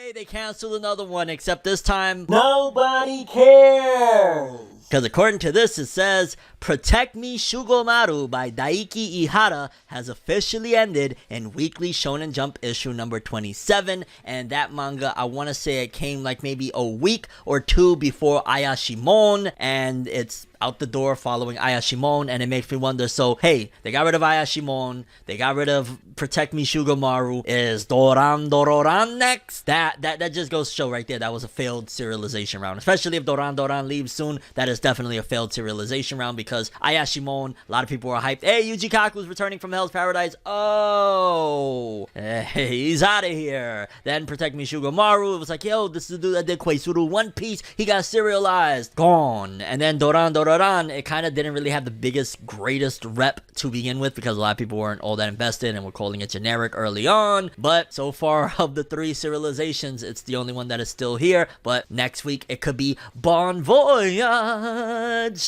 Yay, they canceled another one, except this time nobody cares. Because according to this, it says, Protect Me Shugomaru by Daiki Ihara has officially ended in Weekly Shonen Jump issue number 27. And that manga, I want to say it came like maybe a week or two before Ayashimon. And it's out the door following Ayashimon, and it makes me wonder, so hey, they got rid of Ayashimon, they got rid of Protect Me Shugomaru, is Doran Dororan next? That just goes to show right there, that was a failed serialization round, especially if Doran Doran leaves soon. That is definitely a failed serialization round, because Ayashimon, a lot of people were hyped, hey, Yuji Kaku's returning from Hell's Paradise, oh, hey, he's out of here. Then Protect Me Shugomaru, it was like, yo, this is the dude that did Koizuru One Piece, he got serialized, gone. And then Doran Doran, it kind of didn't really have the biggest, greatest rep to begin with, because a lot of people weren't all that invested and were calling it generic early on. But so far, of the 3 serializations, it's the only one that is still here. But next week, it could be Bon Voyage,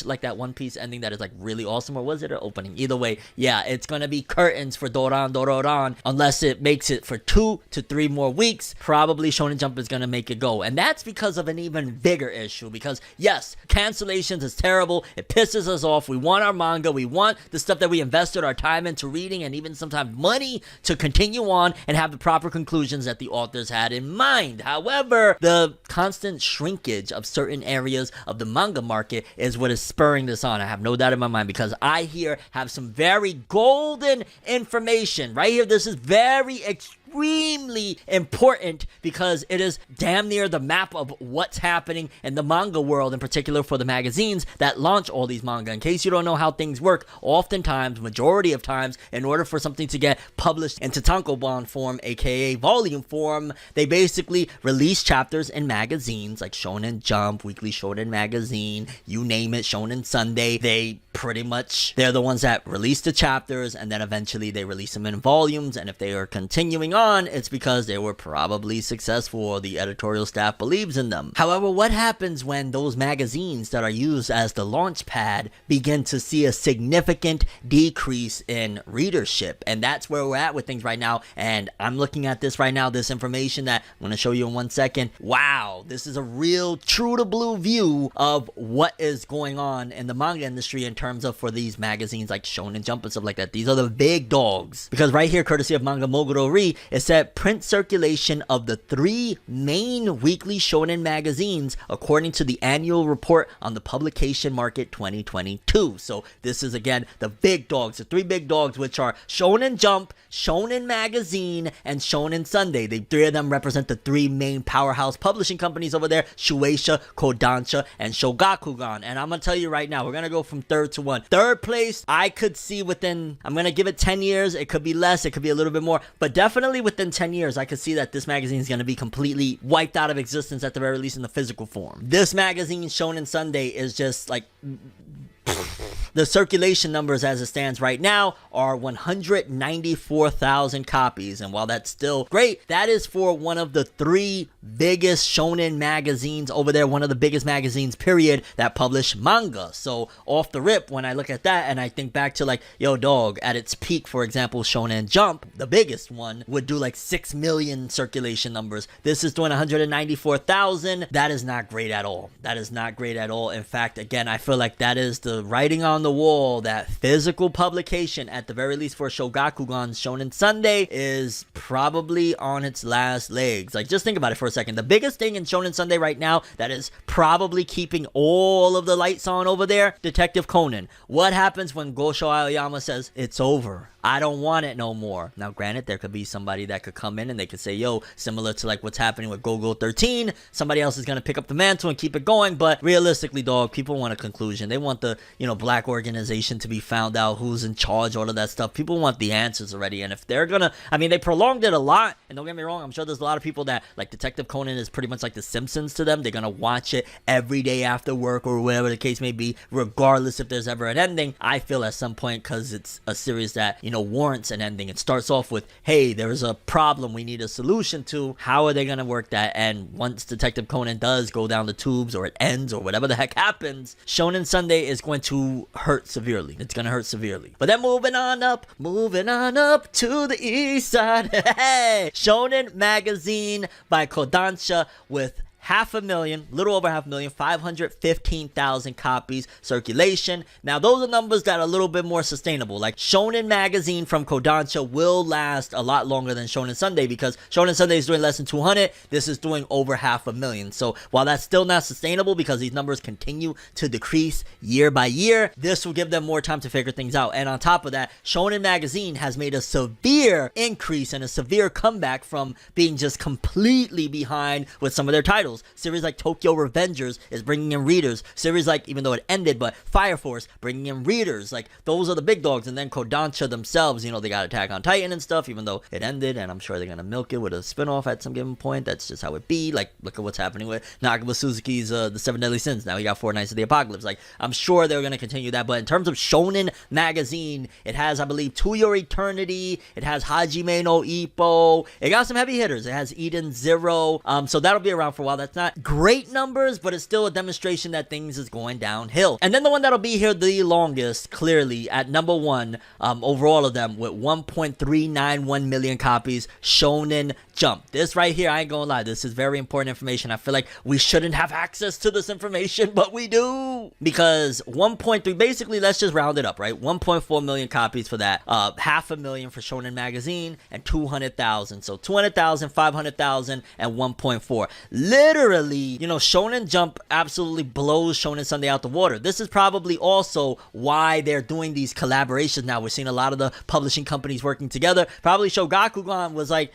like that One Piece ending that is like really awesome. Or was it an opening? Either way, yeah, it's gonna be curtains for Doran Dororan, unless it makes it for 2 to 3 more weeks. Probably Shonen Jump is gonna make it go, and that's because of an even bigger issue. Because yes, cancellations is terrible. It pisses us off. We want our manga. We want the stuff that we invested our time into reading, and even sometimes money, to continue on and have the proper conclusions that the authors had in mind. However, the constant shrinkage of certain areas of the manga market is what is spurring this on. I have no doubt in my mind, because I here have some very golden information right here. This is very extremely important, because it is damn near the map of what's happening in the manga world, in particular for the magazines that launch all these manga. In case you don't know how things work, oftentimes, majority of times, in order for something to get published into tankobon form, aka volume form, they basically release chapters in magazines like Shonen Jump, Weekly Shonen Magazine, you name it, Shonen Sunday. They're the ones that release the chapters, and then eventually they release them in volumes, and if they are continuing on, it's because they were probably successful, or the editorial staff believes in them. However, what happens when those magazines that are used as the launch pad begin to see a significant decrease in readership? And that's where we're at with things right now, and I'm looking at this right now, this information that I'm going to show you in 1 second. Wow, this is a real true to blue view of what is going on in the manga industry in terms of for these magazines like Shonen Jump and stuff like that. These are the big dogs, because right here, courtesy of Manga Moguro Ri, it said print circulation of the 3 main weekly shonen magazines according to the annual report on the publication market 2022. So this is again the big dogs, the 3 big dogs, which are Shonen Jump, Shonen Magazine, and Shonen Sunday. The 3 of them represent the 3 main powerhouse publishing companies over there: Shueisha, Kodansha, and Shogakukan. And I'm gonna tell you right now, we're gonna go from third to 1. Third place, I could see within, I'm gonna give it 10 years. It could be less, it could be a little bit more, but definitely within 10 years, I could see that this magazine is gonna be completely wiped out of existence, at the very least in the physical form. This magazine, Shonen Sunday, is just like the circulation numbers as it stands right now are 194,000 copies. And while that's still great, that is for one of the 3 biggest shonen magazines over there, one of the biggest magazines, period, that publish manga. So off the rip, when I look at that and I think back to like, yo dog, at its peak, for example, Shonen Jump, the biggest one, would do like 6 million circulation numbers. This is doing 194,000. That is not great at all. That is not great at all. In fact, again, I feel like that is the writing on the wall, that physical publication, at the very least for Shogakukan's Shonen Sunday, is probably on its last legs. Like, just think about it for a second. The biggest thing in Shonen Sunday right now that is probably keeping all of the lights on over there, Detective Conan. What happens when Gosho Aoyama says, it's over, I don't want it no more? Now, granted, there could be somebody that could come in and they could say, yo, similar to like what's happening with Go-Go 13, somebody else is going to pick up the mantle and keep it going. But realistically, dog, people want a conclusion. They want the, black organization to be found out, who's in charge, all of that stuff. People want the answers already. And if they're gonna, they prolonged it a lot, and don't get me wrong, I'm sure there's a lot of people that like Detective Conan is pretty much like The Simpsons to them. They're gonna watch it every day after work or whatever the case may be, regardless if there's ever an ending. I feel at some point, because it's a series that warrants an ending, it starts off with, hey, there's a problem we need a solution to. How are they gonna work that? And once Detective Conan does go down the tubes, or it ends, or whatever the heck happens, Shonen Sunday is going to hurt severely. It's gonna hurt severely. But then moving on up to the east side. Hey, Shonen Magazine by Kodansha with 500,000, little over 500,000, 515,000 copies circulation. Now those are numbers that are a little bit more sustainable. Like Shonen Magazine from Kodansha will last a lot longer than Shonen Sunday, because Shonen Sunday is doing less than 200. This is doing over 500,000. So while that's still not sustainable because these numbers continue to decrease year by year, this will give them more time to figure things out. And on top of that, Shonen Magazine has made a severe increase and a severe comeback from being just completely behind with some of their titles. Series like Tokyo Revengers is bringing in readers. Series like, even though it ended, but Fire Force bringing in readers. Like, those are the big dogs. And then Kodansha themselves, you know, they got Attack on Titan and stuff, even though it ended, and I'm sure they're gonna milk it with a spinoff at some given point. That's just how it be. Like, look at what's happening with Nakaba Suzuki's The Seven Deadly Sins. Now he got Four Nights of the Apocalypse. Like, I'm sure they're gonna continue that. But in terms of Shonen Magazine, it has, I believe, To Your Eternity. It has Hajime no Ippo. It got some heavy hitters. It has Eden Zero. So that'll be around for a while. That's not great numbers, but it's still a demonstration that things is going downhill. And then the one that'll be here the longest, clearly at number one, over all of them, with 1.391 million copies, Shonen Jump. This right here, I ain't gonna lie, this is very important information. I feel like we shouldn't have access to this information, but we do, because 1.3, basically, let's just round it up, right? 1.4 million copies for that, 500,000 for Shonen Magazine, and 200,000. So 200,000, 500,000, and 1.4. Literally, you know, Shonen Jump absolutely blows Shonen Sunday out the water. This is probably also why they're doing these collaborations now. We're seeing a lot of the publishing companies working together. Probably Shogakukan was like,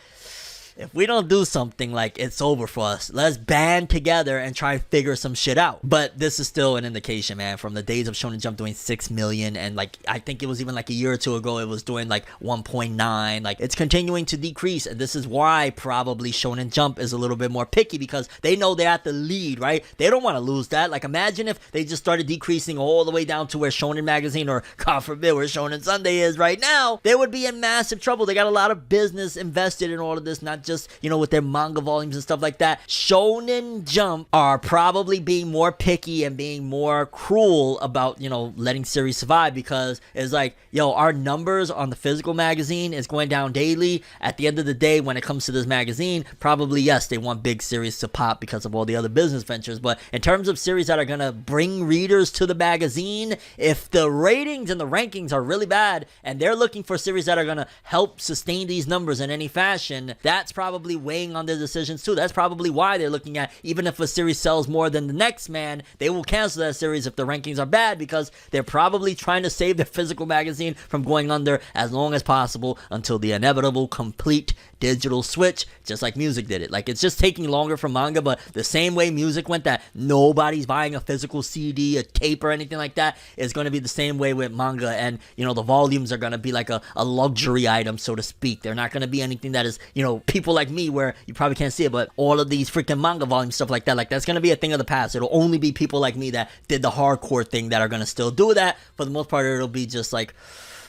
if we don't do something, like, it's over for us. Let's band together and try and figure some shit out. But this is still an indication, man, from the days of Shonen Jump doing 6 million, and like, I think it was even like a year or two ago, it was doing like 1.9. Like, it's continuing to decrease, and this is why probably Shonen Jump is a little bit more picky, because they know they're at the lead, right? They don't want to lose that. Like, imagine if they just started decreasing all the way down to where Shonen Magazine, or God forbid, where Shonen Sunday is right now. They would be in massive trouble. They got a lot of business invested in all of this, not just, you know, with their manga volumes and stuff like that. Shonen Jump are probably being more picky and being more cruel about, you know, letting series survive, because it's like, yo, our numbers on the physical magazine is going down daily. At the end of the day, when it comes to this magazine, probably, yes, they want big series to pop because of all the other business ventures, but in terms of series that are gonna bring readers to the magazine, if the ratings and the rankings are really bad and they're looking for series that are gonna help sustain these numbers in any fashion, that's probably weighing on their decisions too. That's probably why they're looking at, even if a series sells more than the next man, they will cancel that series if the rankings are bad, because they're probably trying to save their physical magazine from going under as long as possible until the inevitable complete digital switch, just like music did it. Like, it's just taking longer for manga, but the same way music went that nobody's buying a physical CD, a tape, or anything like that, is going to be the same way with manga. And, you know, the volumes are going to be like a luxury item, so to speak. They're not going to be anything that is, you know, people like me, where you probably can't see it, but all of these freaking manga volumes, stuff like that, like, that's going to be a thing of the past. It'll only be people like me that did the hardcore thing that are going to still do that. For the most part, it'll be just like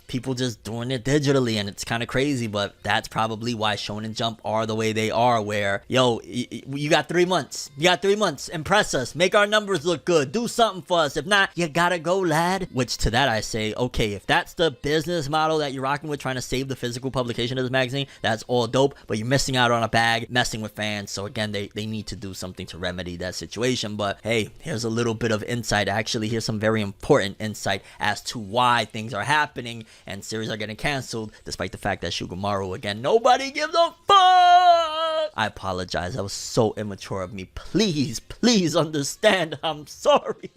people just doing it digitally, and it's kind of crazy. But that's probably why Shonen Jump are the way they are, where, yo, you got 3 months. You got 3 months. Impress us. Make our numbers look good. Do something for us. If not, you gotta go, lad. Which, to that I say, okay, if that's the business model that you're rocking with, trying to save the physical publication of this magazine, that's all dope, but you're missing out on a bag, messing with fans. So again, they need to do something to remedy that situation. But hey, here's a little bit of insight. Actually, here's some very important insight as to why things are happening and series are getting canceled, despite the fact that Shugamaru, again, nobody gives a fuck. I apologize. That was so immature of me. Please understand. I'm sorry.